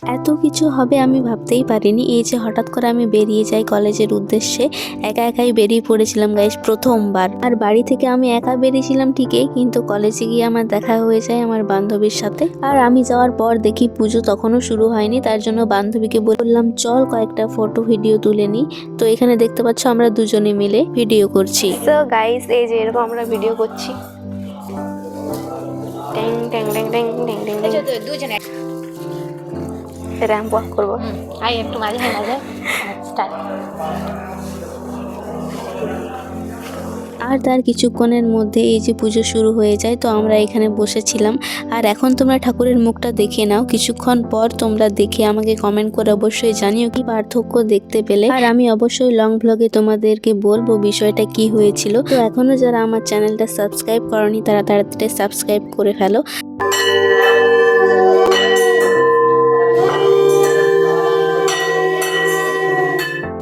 এত কিছু হবে আমি ভাবতেই পারিনি। এই যে হঠাৎ করে আমি বেরিয়ে যাই কলেজের উদ্দেশ্যে, একা একাই বেরিয়ে পড়েছিলাম গাইস প্রথমবার। আর বাড়ি থেকে আমি একা বেরিয়েছিলাম ঠিকই, কিন্তু কলেজে গিয়ে আমার দেখা হয়ে যায় আমার বান্ধবীর সাথে। আর আমি যাওয়ার পর দেখি পুজো তখনও শুরু হয়নি, তার জন্য বান্ধবীকে বললাম চল কয়েকটা ফটো ভিডিও তুলে নিই। তো এখানে দেখতে পাচ্ছ আমরা দুজনে মিলে ভিডিও করছি। তো গাইস এই যে এরকম আমরা ভিডিও করছি। ট্যাং ট্যাং ট্যাং ট্যাং ট্যাং ট্যাং ট্যাং। দুজনে র্যাম্প ওয়াক করবো। আই একটু মাঝে মাঝে স্টার্ট। আর তার কিছুক্ষণের মধ্যে এই যে পুজো শুরু হয়ে যায়। তো আমরা এখানে বসেছিলাম। আর এখন তোমরা ঠাকুরের মুখটা দেখে নাও, কিছুক্ষণ পর তোমরা দেখে আমাকে কমেন্ট করে অবশ্যই জানিও কি পার্থক্য দেখতে পেলে। আর আমি অবশ্যই লং ভ্লগে তোমাদেরকে বলবো বিষয়টা কি হয়েছিল। তো এখনো যারা আমার চ্যানেলটা সাবস্ক্রাইব করনি তারা তাড়াতাড়ি সাবস্ক্রাইব করে ফেলো।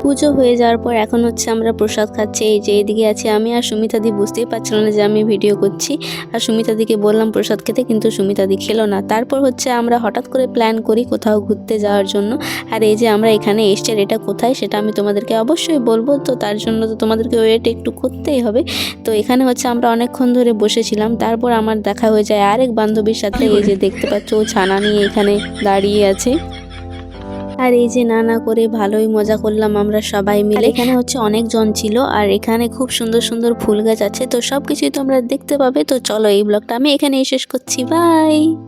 পুজো হয়ে যাওয়ার পর এখন হচ্ছে আমরা প্রসাদ খাচ্ছি। এই যে এদিকে আছি আমি আর সুমিতাদি, বুঝতেই পারছিল না যে আমি ভিডিও করছি। আর সুমিতাদিকে বললাম প্রসাদ খেতে, কিন্তু সুমিতাদি খেলো না। তারপর হচ্ছে আমরা হঠাৎ করে প্ল্যান করি কোথাও ঘুরতে যাওয়ার জন্য। আর এই যে আমরা এখানে এসছি, এটা কোথায় সেটা আমি তোমাদেরকে অবশ্যই বলবো। তো তার জন্য তো তোমাদেরকে ওয়েট একটু করতেই হবে। তো এখানে হচ্ছে আমরা অনেকক্ষণ ধরে বসেছিলাম। তারপর আমার দেখা হয়ে যায় আরেক বান্ধবীর সাথে। এই যে দেখতে পাচ্ছ ও ছানা নিয়ে এখানে দাঁড়িয়ে আছে। আর এই যে না করে ভালোই মজা করলাম আমরা সবাই মিলে। এখানে হচ্ছে অনেক জন ছিল আর এখানে খুব সুন্দর সুন্দর ফুল গাছ আছে। তো সবকিছুই তোমরা দেখতে পাবে। তো চলো এই ব্লগটা আমি এখানেই শেষ করছি। বাই।